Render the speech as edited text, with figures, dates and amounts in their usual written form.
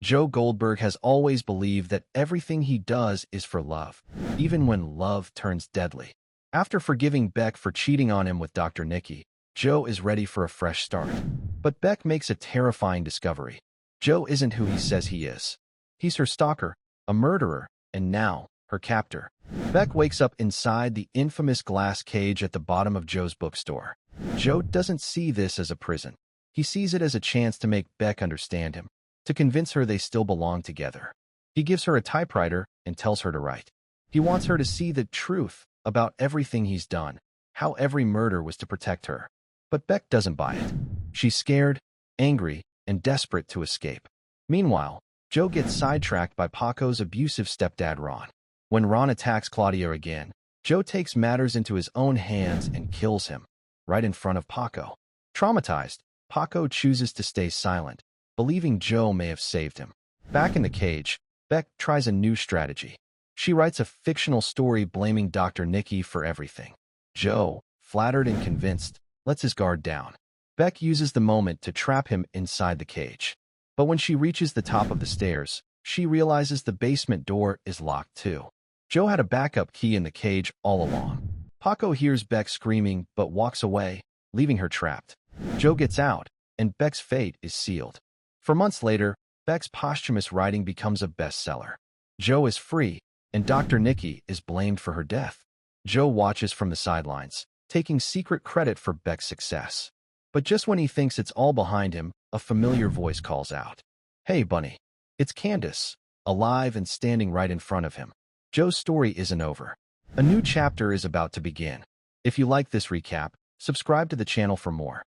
Joe Goldberg has always believed that everything he does is for love, even when love turns deadly. After forgiving Beck for cheating on him with Dr. Nikki, Joe is ready for a fresh start. But Beck makes a terrifying discovery. Joe isn't who he says he is. He's her stalker, a murderer, and now, her captor. Beck wakes up inside the infamous glass cage at the bottom of Joe's bookstore. Joe doesn't see this as a prison. He sees it as a chance to make Beck understand him, to convince her they still belong together. He gives her a typewriter and tells her to write. He wants her to see the truth about everything he's done, how every murder was to protect her. But Beck doesn't buy it. She's scared, angry, and desperate to escape. Meanwhile, Joe gets sidetracked by Paco's abusive stepdad Ron. When Ron attacks Claudia again, Joe takes matters into his own hands and kills him, right in front of Paco. Traumatized, Paco chooses to stay silent, believing Joe may have saved him. Back in the cage, Beck tries a new strategy. She writes a fictional story blaming Dr. Nikki for everything. Joe, flattered and convinced, lets his guard down. Beck uses the moment to trap him inside the cage. But when she reaches the top of the stairs, she realizes the basement door is locked too. Joe had a backup key in the cage all along. Paco hears Beck screaming but walks away, leaving her trapped. Joe gets out, and Beck's fate is sealed. For months later, Beck's posthumous writing becomes a bestseller. Joe is free, and Dr. Nikki is blamed for her death. Joe watches from the sidelines, taking secret credit for Beck's success. But just when he thinks it's all behind him, a familiar voice calls out. "Hey, Bunny." It's Candace, alive and standing right in front of him. Joe's story isn't over. A new chapter is about to begin. If you like this recap, subscribe to the channel for more.